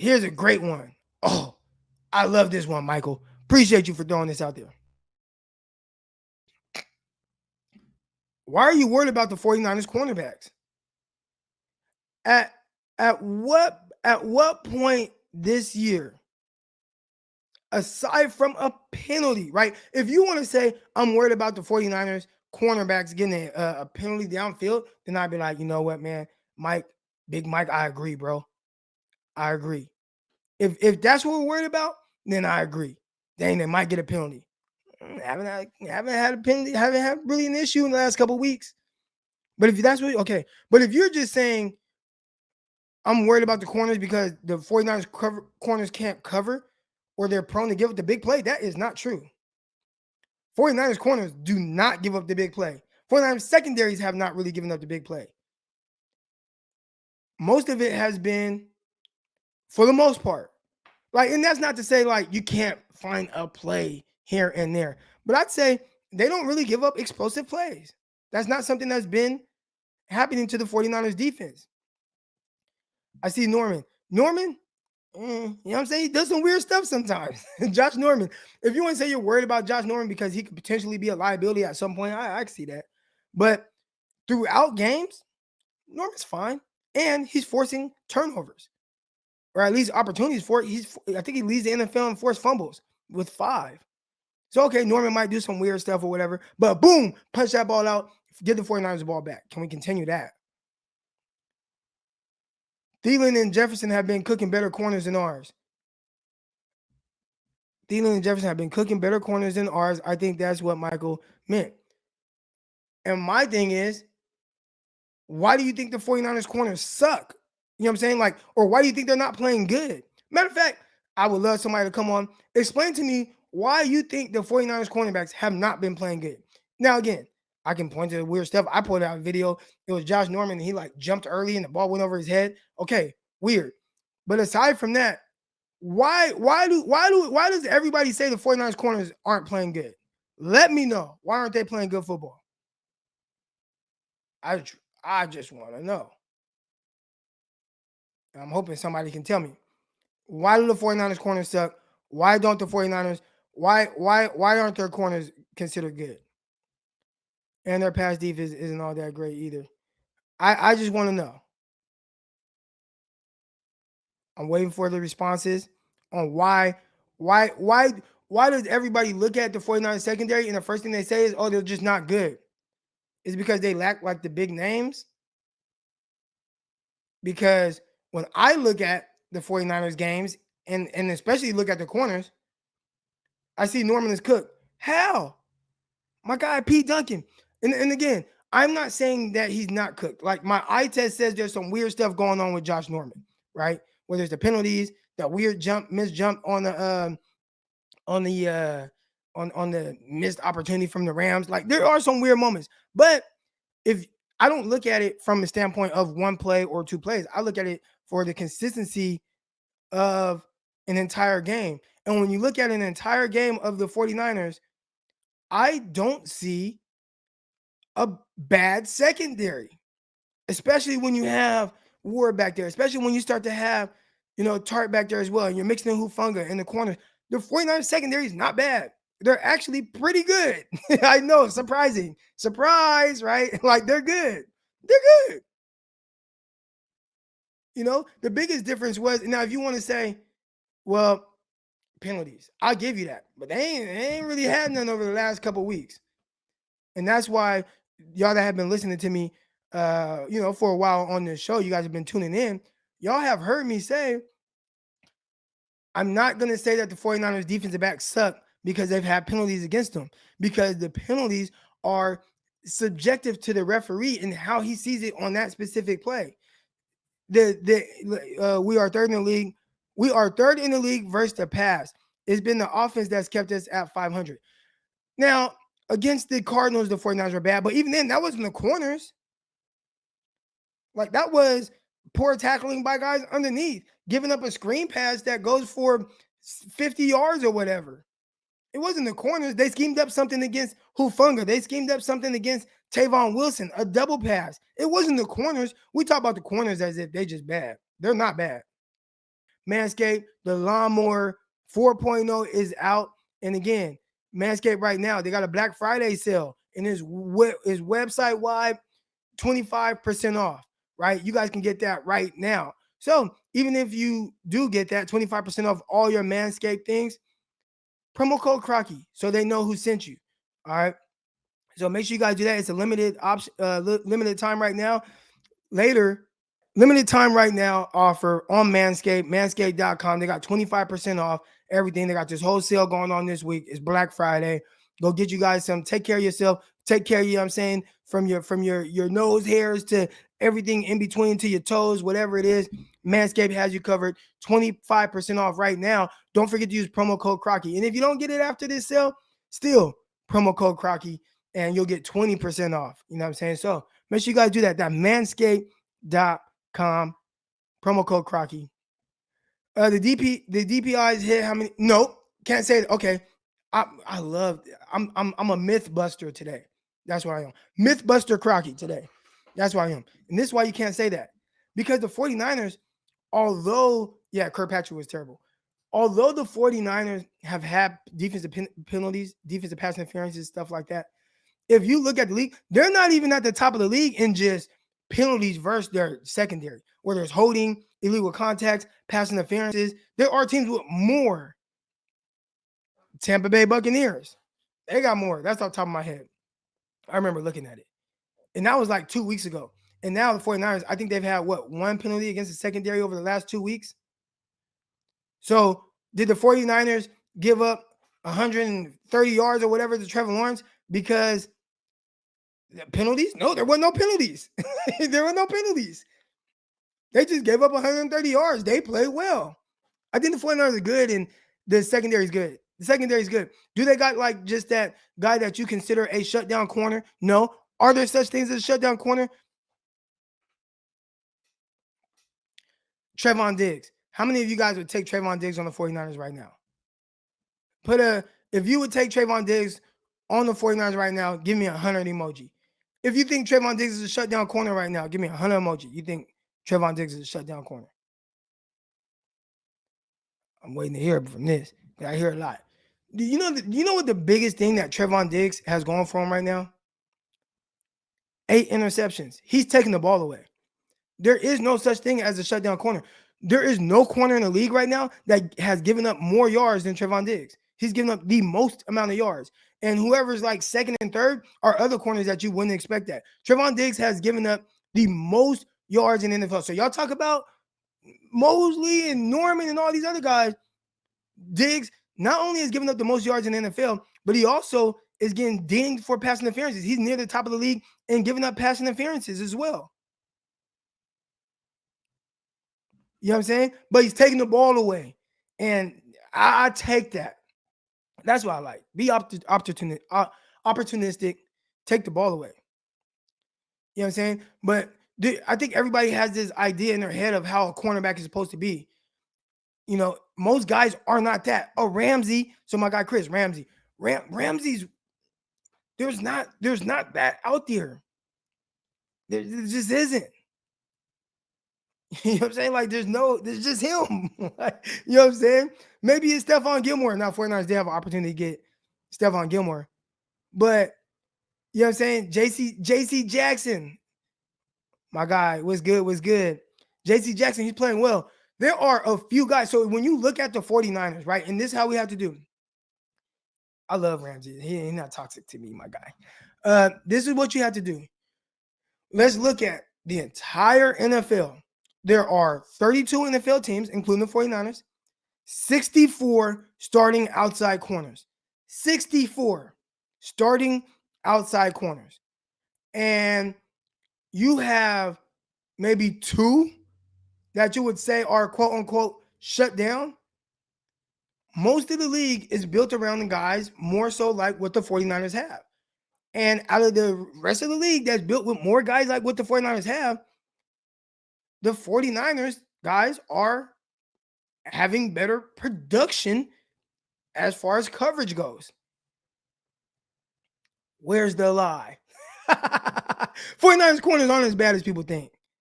Here's a great one. Oh, I love this one, Michael. Appreciate you for throwing this out there. Why are you worried about the 49ers cornerbacks? At at what point this year, aside from a penalty, right? If you want to say I'm worried about the 49ers cornerbacks getting a penalty downfield, then I'd be like, you know what, man, Mike, Big Mike, I agree, bro. I agree. If that's what we're worried about, then I agree. Dang, they might get a penalty. Haven't had a penalty, haven't had really an issue in the last couple of weeks. But if that's what okay, but if you're just saying I'm worried about the corners because the 49ers corners can't cover or they're prone to give up the big play, that is not true. 49ers corners do not give up the big play. 49ers secondaries have not really given up the big play. Most of it has been, for the most part, like, and that's not to say like you can't find a play here and there, but I'd say they don't really give up explosive plays. That's not something that's been happening to the 49ers defense. I see Norman. You know what I'm saying? He does some weird stuff sometimes. Josh Norman. If you want to say you're worried about Josh Norman because he could potentially be a liability at some point, I can see that. But throughout games, Norman's fine. And he's forcing turnovers. Or at least opportunities for it. I think he leads the NFL in forced fumbles with 5. So, okay, Norman might do some weird stuff or whatever. But boom, punch that ball out. Get the 49ers the ball back. Can we continue that? Thielen and Jefferson have been cooking better corners than ours. Thielen and Jefferson have been cooking better corners than ours. I think that's what Michael meant. And my thing is, why do you think the 49ers corners suck? You know what I'm saying? Like, or why do you think they're not playing good? Matter of fact, I would love somebody to come on, explain to me why you think the 49ers cornerbacks have not been playing good. Now, again, I can point to the weird stuff. I put out a video. It was Josh Norman, and he like jumped early and the ball went over his head. Okay, weird. But aside from that, why does everybody say the 49ers corners aren't playing good? Let me know. Why aren't they playing good football? I just want to know. I'm hoping somebody can tell me. Why do the 49ers corners suck? Why don't the 49ers, why aren't their corners considered good? And their pass defense isn't all that great either. I just want to know. I'm waiting for the responses on why does everybody look at the 49ers secondary and the first thing they say is, oh, they're just not good? Is it because they lack like the big names? Because when I look at the 49ers games and especially look at the corners, I see Norman is cooked. How? My guy Pete Duncan. And again, I'm not saying that he's not cooked. Like my eye test says there's some weird stuff going on with Josh Norman, right? Where there's the penalties, that weird missed jump on the missed opportunity from the Rams. Like there are some weird moments. But if I don't look at it from the standpoint of one play or two plays, I look at it for the consistency of an entire game. And when you look at an entire game of the 49ers, I don't see a bad secondary, especially when you have Ward back there, especially when you start to have, Tart back there as well, and you're mixing in Hufanga in the corners. The 49ers secondary is not bad. They're actually pretty good. I know, surprising. Surprise, right? Like, they're good. They're good. The biggest difference was, now if you want to say, well, penalties, I'll give you that. But they ain't really had none over the last couple of weeks. And that's why y'all that have been listening to me, for a while on this show, you guys have been tuning in. Y'all have heard me say, I'm not going to say that the 49ers defensive backs suck because they've had penalties against them, because the penalties are subjective to the referee and how he sees it on that specific play. We are third in the league. We are third in the league versus the pass. It's been the offense that's kept us at 500. Now, against the Cardinals, the 49ers were bad, but even then, that wasn't the corners. Like, that was poor tackling by guys underneath, giving up a screen pass that goes for 50 yards or whatever. It wasn't the corners. They schemed up something against Hufanga. They schemed up something against Treyvon Wilson, a double pass. It wasn't the corners. We talk about the corners as if they just bad. They're not bad. Manscaped, the lawnmower 4.0 is out. And again, Manscaped right now, they got a Black Friday sale and it's website wide 25% off, right? You guys can get that right now. So even if you do get that 25% off all your Manscaped things, promo code Crocky so they know who sent you. All right. So make sure you guys do that. It's a limited option, limited time right now. Later, limited time right now offer on Manscaped, manscaped.com. They got 25% off everything. They got this whole sale going on this week. It's Black Friday. Go get you guys some. Take care of yourself. Take care of you, know what I'm saying, from your nose hairs to everything in between to your toes, whatever it is. Manscaped has you covered. 25% off right now. Don't forget to use promo code Crocky. And if you don't get it after this sale, still promo code Crocky and you'll get 20% off. You know what I'm saying? So make sure you guys do that. That manscaped.com, promo code Crocky. The DPIs hit how many? Nope, can't say it. Okay. I love I'm a myth buster today. That's what I am. Myth buster Crocky today. That's why I am. And this is why you can't say that. Because the 49ers, although, yeah, Kirkpatrick was terrible. Although the 49ers have had defensive penalties, defensive pass interferences, stuff like that, if you look at the league, they're not even at the top of the league in just penalties versus their secondary, where there's holding, illegal contacts, pass interferences. There are teams with more. Tampa Bay Buccaneers, they got more. That's off the top of my head. I remember looking at it. And that was like 2 weeks ago. And now the 49ers, I think they've had, one penalty against the secondary over the last 2 weeks? So did the 49ers give up 130 yards or whatever to Trevor Lawrence because penalties? No, there were no penalties. There were no penalties. They just gave up 130 yards. They played well. I think the 49ers are good and the secondary is good. The secondary is good. Do they got like just that guy that you consider a shutdown corner? No. Are there such things as a shutdown corner? Treyvon Diggs. How many of you guys would take Treyvon Diggs on the 49ers right now? If you would take Treyvon Diggs on the 49ers right now, give me a 100 emoji. If you think Treyvon Diggs is a shutdown corner right now, give me a 100 emoji. You think Treyvon Diggs is a shutdown corner? I'm waiting to hear from this. I hear a lot. Do you know what the biggest thing that Treyvon Diggs has going for him right now? 8 interceptions. He's taking the ball away. There is no such thing as a shutdown corner. There is no corner in the league right now that has given up more yards than Treyvon Diggs. He's given up the most amount of yards. And whoever's like second and third are other corners that you wouldn't expect that. Treyvon Diggs has given up the most yards in the NFL. So y'all talk about Mosley and Norman and all these other guys. Diggs not only has given up the most yards in the NFL, but he also is getting dinged for pass interferences. He's near the top of the league and giving up pass interferences as well. You know what I'm saying? But he's taking the ball away. And I take that. That's what I like. Be opportunistic. Take the ball away. You know what I'm saying? But I think everybody has this idea in their head of how a cornerback is supposed to be. You know, most guys are not that. Oh, Ramsey. So my guy Chris, Ramsey. Ramsey's, there's not that out there. There just isn't. You know what I'm saying? Like, there's just him. You know what I'm saying? Maybe it's Stephon Gilmore. Now, 49ers, they have an opportunity to get Stephon Gilmore. But, you know what I'm saying? JC Jackson. My guy, what's good? JC Jackson, he's playing well. There are a few guys. So when you look at the 49ers, right? And this is how we have to do. I love Ramsey. He's not toxic to me, my guy. This is what you have to do. Let's look at the entire NFL. There are 32 NFL teams, including the 49ers, 64 starting outside corners. 64 starting outside corners. And you have maybe 2 that you would say are quote unquote shut down. Most of the league is built around the guys more so like what the 49ers have. And out of the rest of the league that's built with more guys like what the 49ers have, the 49ers guys are having better production as far as coverage goes. Where's the lie? 49ers corners aren't as bad as people think.